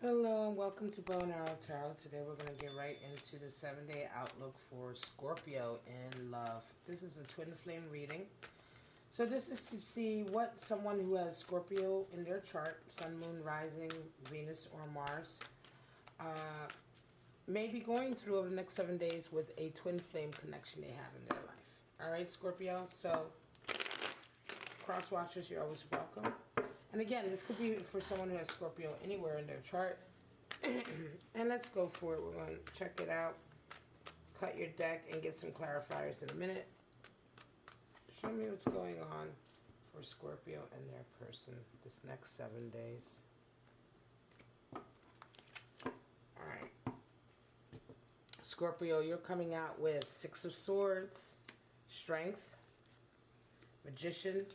Hello and welcome to Bow and Arrow Tarot. Today we're going to get right into the 7-day outlook for Scorpio in love. This is a twin flame reading. So this is to see what someone who has Scorpio in their chart, Sun, Moon, Rising, Venus, or Mars, may be going through over the next 7 days with a twin flame connection they have in their life. Alright, Scorpio, so cross watchers, you're always welcome. And again, this could be for someone who has Scorpio anywhere in their chart. And let's go for it. We're going to check it out, cut your deck, and get some clarifiers in a minute. Show me what's going on for Scorpio and their person this next 7 days. Alright. Scorpio, you're coming out with 6 of Swords, Strength, Magician,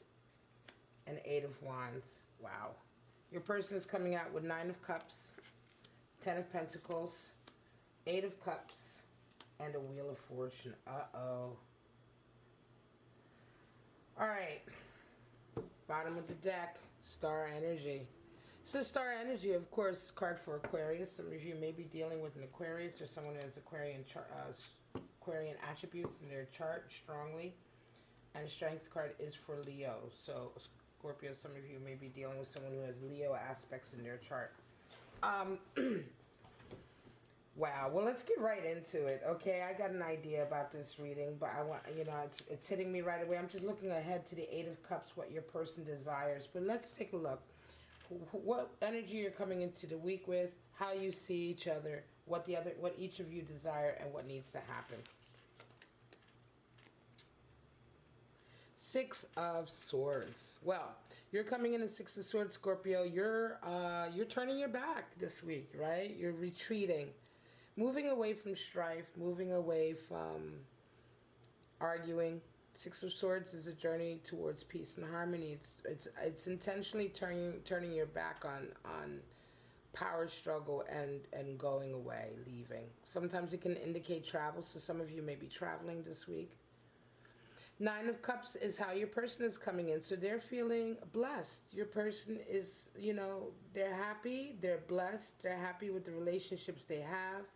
and 8 of Wands. Wow. Your person is coming out with 9 of Cups, 10 of Pentacles, 8 of Cups, and a Wheel of Fortune. Uh-oh. Alright. Bottom of the deck, Star Energy. So Star Energy, of course, is a card for Aquarius. Some of you may be dealing with an Aquarius or someone who has Aquarian attributes in their chart strongly. And the Strength card is for Leo. So Scorpio, some of you may be dealing with someone who has Leo aspects in their chart. Wow. Well, let's get right into it. Okay, I got an idea about this reading, but I want, it's hitting me right away. I'm just looking ahead to the 8 of Cups, what your person desires. But let's take a look. What energy you're coming into the week with, how you see each other, what each of you desire, and what needs to happen. 6 of Swords. Well, you're coming in a 6 of Swords, Scorpio. You're turning your back this week, right? You're retreating, moving away from strife, moving away from arguing. 6 of Swords is a journey towards peace and harmony. It's intentionally turning your back on power struggle and going away, leaving. Sometimes it can indicate travel, so some of you may be traveling this week. 9 of Cups is how your person is coming in. So they're feeling blessed. Your person is, they're happy, they're blessed, they're happy with the relationships they have.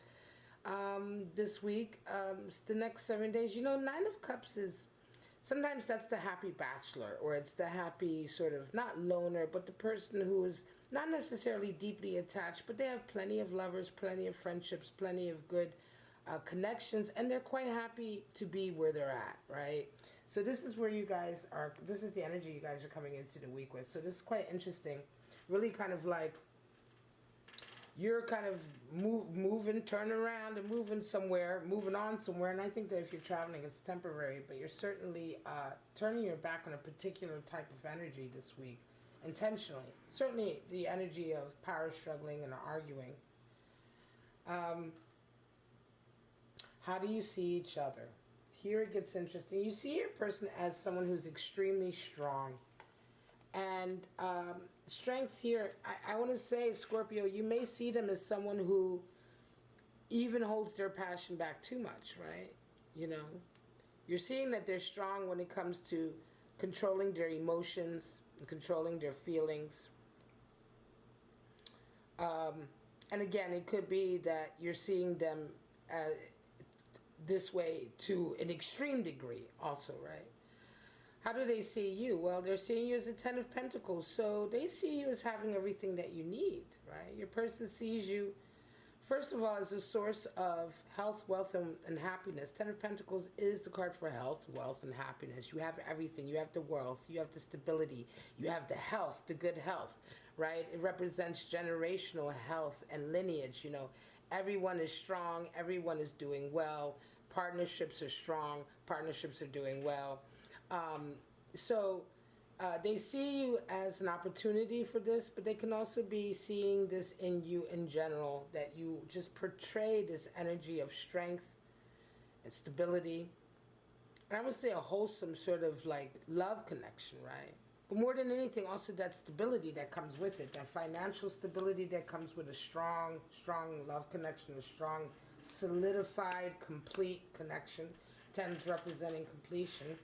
This week, the next 7 days, 9 of Cups is, sometimes that's the happy bachelor, or it's the happy sort of, not loner, but the person who is not necessarily deeply attached, but they have plenty of lovers, plenty of friendships, plenty of good connections, and they're quite happy to be where they're at, right? So this is where you guys are, this is the energy you guys are coming into the week with. So this is quite interesting. Really kind of like you're kind of moving, turning around and moving somewhere, moving on somewhere. And I think that if you're traveling, it's temporary, but you're certainly turning your back on a particular type of energy this week, intentionally. Certainly the energy of power struggling and arguing. How do you see each other? Here it gets interesting. You see your person as someone who's extremely strong. And strength here, I want to say, Scorpio, you may see them as someone who even holds their passion back too much, right? You're seeing that they're strong when it comes to controlling their emotions and controlling their feelings. And again, it could be that you're seeing them this way to an extreme degree also, right? How do they see you? Well, they're seeing you as a 10 of Pentacles, so they see you as having everything that you need, right? Your person sees you, first of all, as a source of health, wealth, and happiness. 10 of Pentacles is the card for health, wealth, and happiness. You have everything. You have the wealth, you have the stability, you have the health, the good health, right? It represents generational health and lineage, Everyone is strong, everyone is doing well, partnerships are strong, partnerships are doing well. So they see you as an opportunity for this, but they can also be seeing this in you in general, that you just portray this energy of strength and stability. And I would say a wholesome sort of like love connection, right? But more than anything, also that stability that comes with it, that financial stability that comes with a strong love connection, a strong, solidified, complete connection. 10s representing completion.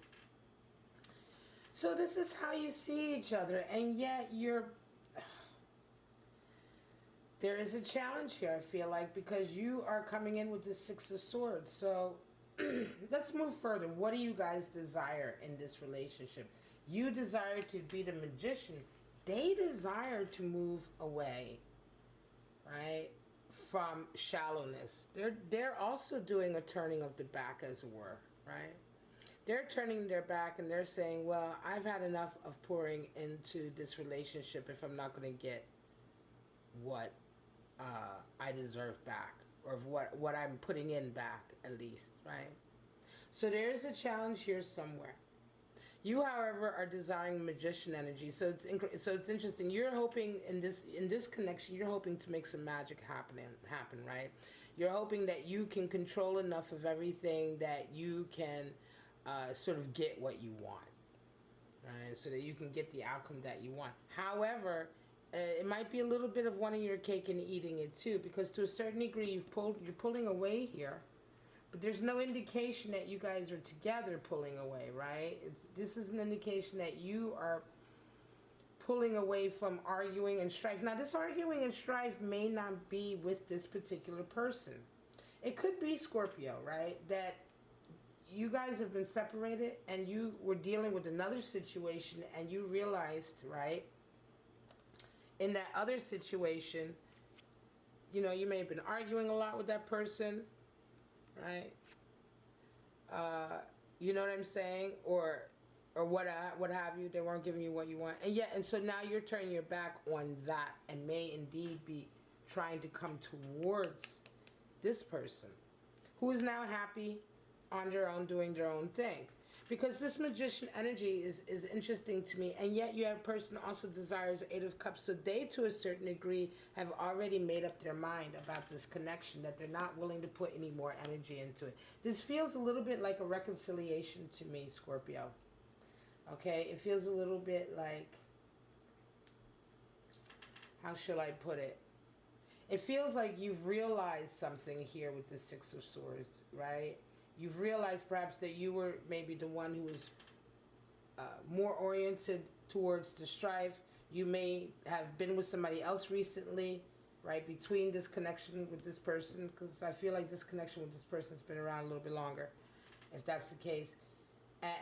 So this is how you see each other, and yet you're There is a challenge here, I feel like, because you are coming in with the Six of Swords. So let's move further. What do you guys desire in this relationship? You desire to be the magician. They desire to move away, right, from shallowness. They're also doing a turning of the back, as it were, right? They're turning their back and they're saying, well, I've had enough of pouring into this relationship if I'm not going to get what I deserve back, or of what I'm putting in back, at least, right? So there is a challenge here somewhere. You, however, are desiring magician energy. So it's interesting. You're hoping in this connection, you're hoping to make some magic happen, right? You're hoping that you can control enough of everything that you can sort of get what you want, right? So that you can get the outcome that you want. However, it might be a little bit of wanting your cake and eating it too, because to a certain degree you're pulling away here, but there's no indication that you guys are together pulling away, right? This is an indication that you are pulling away from arguing and strife. Now, this arguing and strife may not be with this particular person. It could be Scorpio, right? That you guys have been separated and you were dealing with another situation and you realized, right, in that other situation, you know, you may have been arguing a lot with that person, right? You know what I'm saying? Or what have you. They weren't giving you what you want. And so now you're turning your back on that and may indeed be trying to come towards this person who is now happy on their own, doing their own thing. Because this magician energy is interesting to me, and yet you have a person also desires Eight of Cups, so they, to a certain degree, have already made up their mind about this connection, that they're not willing to put any more energy into it. This feels a little bit like a reconciliation to me, Scorpio. Okay, it feels a little bit like, how shall I put it? It feels like you've realized something here with the Six of Swords, right? You've realized perhaps that you were maybe the one who was more oriented towards the strife. You may have been with somebody else recently, right, between this connection with this person, because I feel like this connection with this person has been around a little bit longer, if that's the case.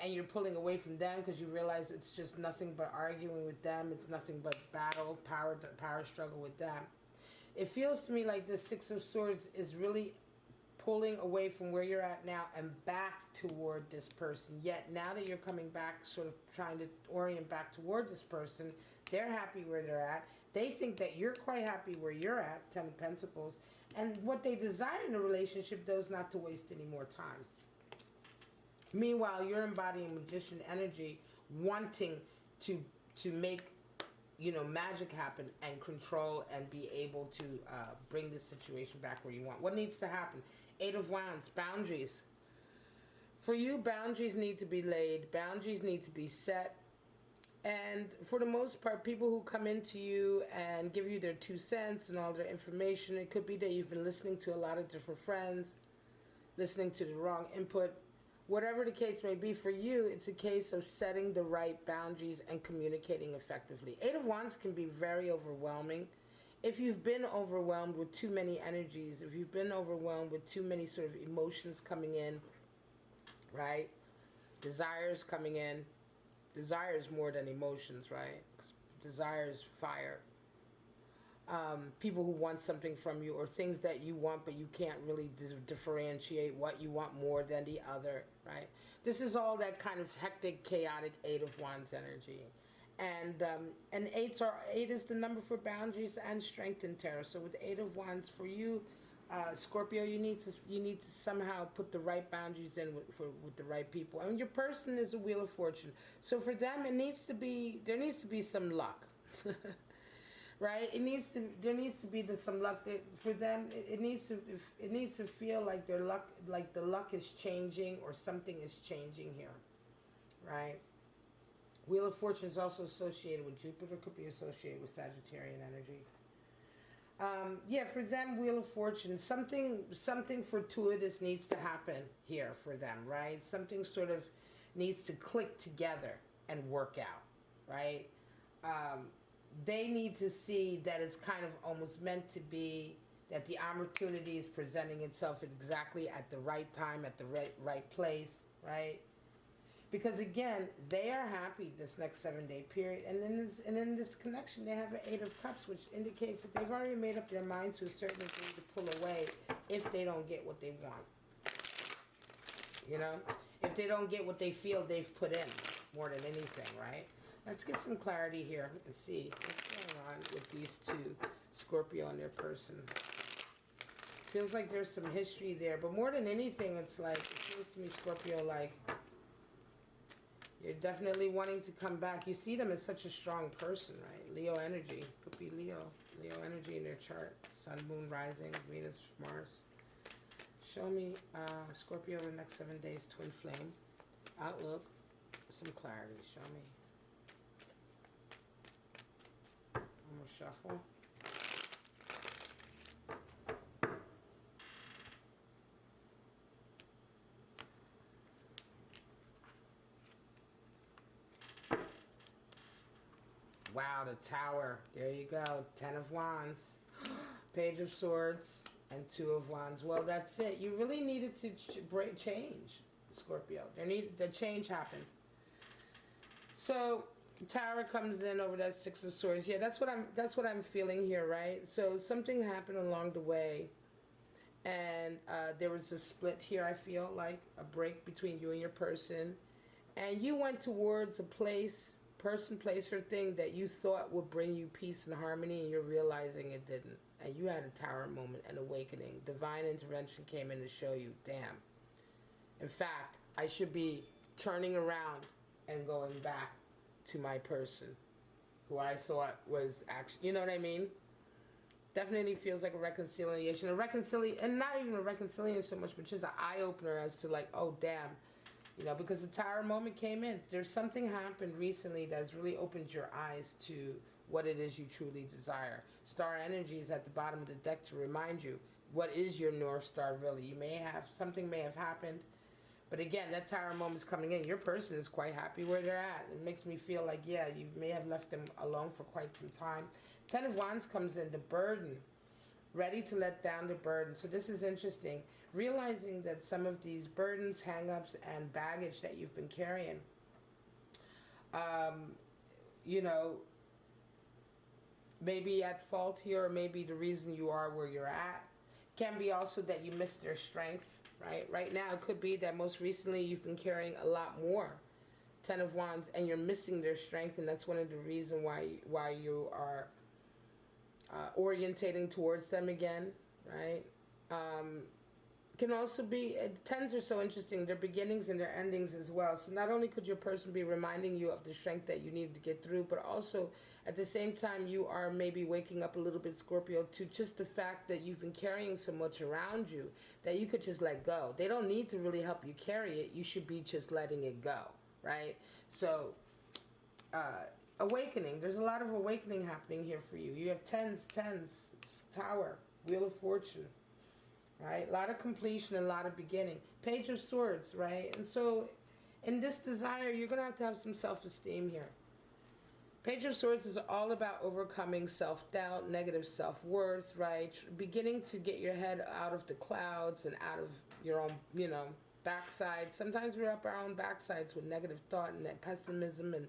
And you're pulling away from them because you realize it's just nothing but arguing with them. It's nothing but battle, power struggle with them. It feels to me like this Six of Swords is really pulling away from where you're at now and back toward this person. Yet now that you're coming back, sort of trying to orient back toward this person, they're happy where they're at. They think that you're quite happy where you're at, Ten of Pentacles. And what they desire in a relationship, though, is not to waste any more time. Meanwhile, you're embodying magician energy, wanting to make, you know, magic happen and control and be able to bring this situation back where you want. What needs to happen? Eight of Wands, boundaries. For you, boundaries need to be laid. Boundaries need to be set. And for the most part, people who come into you and give you their 2 cents and all their information, it could be that you've been listening to a lot of different friends, listening to the wrong input. Whatever the case may be, for you, it's a case of setting the right boundaries and communicating effectively. Eight of Wands can be very overwhelming. If you've been overwhelmed with too many energies, if you've been overwhelmed with too many sort of emotions coming in, right? Desires coming in. Desires more than emotions, right? Desires fire. People who want something from you, or things that you want but you can't really differentiate what you want more than the other, right? This is all that kind of hectic, chaotic Eight of Wands energy. And eight is the number for boundaries and strength in tarot. So with Eight of Wands, for you, Scorpio, you need to somehow put the right boundaries in with the right people. And your person is a Wheel of Fortune. So for them, there needs to be some luck. Right? There needs to be some luck. For them, it needs to feel like their luck, like the luck is changing or something is changing here. Right? Wheel of Fortune is also associated with Jupiter, could be associated with Sagittarian energy. Yeah, for them, Wheel of Fortune, something fortuitous needs to happen here for them, right? Something sort of needs to click together and work out, right? they need to see that it's kind of almost meant to be, that the opportunity is presenting itself exactly at the right time, at the right place, right? Because again, they are happy this next 7 day period, and then this connection, they have an 8 of Cups, which indicates that they've already made up their mind to a certain degree to pull away if they don't get what they want. You know, if they don't get what they feel they've put in, more than anything, right? Let's get some clarity here and see what's going on with these two, Scorpio and their person. Feels like there's some history there, but more than anything, it's like, it feels to me, Scorpio, like you're definitely wanting to come back. You see them as such a strong person, right? Leo energy. Could be Leo energy in their chart. Sun, Moon, Rising, Venus, Mars. Show me Scorpio the next 7 days, twin flame. Outlook. Some clarity. Show me. I'm gonna shuffle. Wow, the Tower. There you go. 10 of Wands. Page of Swords and 2 of Wands. Well, that's it. You really needed to change, Scorpio. The change happened. So Tower comes in over that 6 of Swords. Yeah, that's what I'm feeling here, right? So something happened along the way, and there was a split here. I feel like a break between you and your person, and you went towards a person, place, or thing that you thought would bring you peace and harmony, and you're realizing it didn't. And you had a Tower moment, an awakening. Divine intervention came in to show you, damn. In fact, I should be turning around and going back to my person, who I thought was actually, you know what I mean? Definitely feels like a reconciliation. And not even a reconciliation so much, but just an eye-opener as to like, oh, damn. You know, because the Tower moment came in. There's something happened recently that's really opened your eyes to what it is you truly desire. Star energy is at the bottom of the deck to remind you what is your North Star really. Something may have happened, but again, that Tower moment is coming in. Your person is quite happy where they're at. It makes me feel like, yeah, you may have left them alone for quite some time. 10 of Wands comes in, the burden. Ready to let down the burden. So this is interesting. Realizing that some of these burdens, hang-ups, and baggage that you've been carrying, you know, maybe at fault here, or maybe the reason you are where you're at. Can be also that you missed their strength, right? Right now, it could be that most recently you've been carrying a lot more. 10 of Wands, and you're missing their strength, and that's one of the reasons why you are orientating towards them again, right? Can also be, tens are so interesting, their beginnings and their endings as well. So not only could your person be reminding you of the strength that you needed to get through, but also at the same time you are maybe waking up a little bit, Scorpio, to just the fact that you've been carrying so much around you that you could just let go. They don't need to really help you carry it. You should be just letting it go, right? So awakening. There's a lot of awakening happening here for you. You have tens, Tower, Wheel of Fortune, right? A lot of completion and a lot of beginning. Page of Swords, right? And so in this desire, you're going to have some self-esteem here. Page of Swords is all about overcoming self-doubt, negative self-worth, right? Beginning to get your head out of the clouds and out of your own, you know, backside. Sometimes we're up our own backsides with negative thought and pessimism, and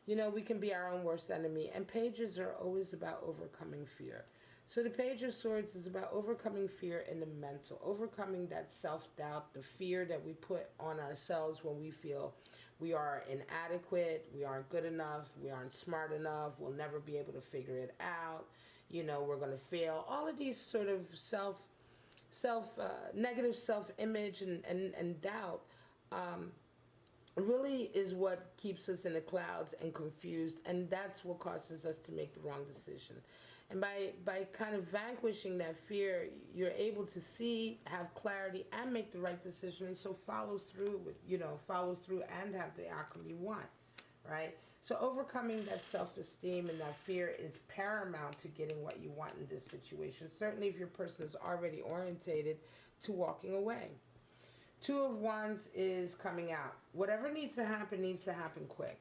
you know, we can be our own worst enemy. And pages are always about overcoming fear. So the Page of Swords is about overcoming fear in the mental, overcoming that self-doubt, the fear that we put on ourselves when we feel we are inadequate, we aren't good enough, we aren't smart enough, we'll never be able to figure it out, you know, we're going to fail. All of these sort of negative self-image and doubt really is what keeps us in the clouds and confused, and that's what causes us to make the wrong decision. And by kind of vanquishing that fear, you're able to see, have clarity, and make the right decision, and so follow through and have the outcome you want, right? So overcoming that self-esteem and that fear is paramount to getting what you want in this situation, certainly if your person is already orientated to walking away. 2 of Wands is coming out. Whatever needs to happen quick.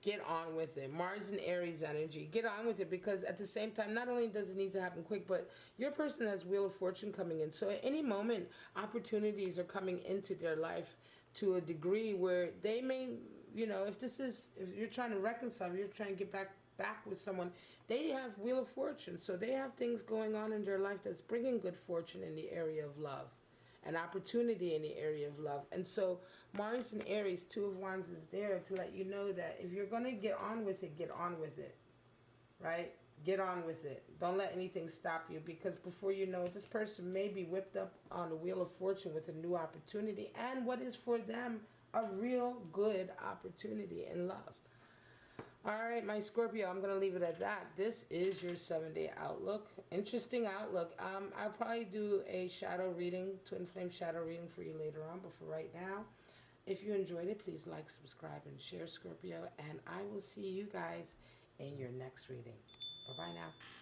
Get on with it. Mars and Aries energy. Get on with it, because at the same time, not only does it need to happen quick, but your person has Wheel of Fortune coming in. So at any moment, opportunities are coming into their life to a degree where they may, if you're trying to reconcile, you're trying to get back with someone, they have Wheel of Fortune. So they have things going on in their life that's bringing good fortune in the area of love, an opportunity in the area of love. And so Mars and Aries, Two of Wands, is there to let you know that if you're going to get on with it, get on with it, right? Get on with it. Don't let anything stop you, because before you know it, this person may be whipped up on the Wheel of Fortune with a new opportunity, and what is for them a real good opportunity in love. All right, my Scorpio, I'm going to leave it at that. This is your 7-day outlook. Interesting outlook. I'll probably do a shadow reading, twin flame shadow reading for you later on. But for right now, if you enjoyed it, please like, subscribe, and share, Scorpio. And I will see you guys in your next reading. Bye-bye now.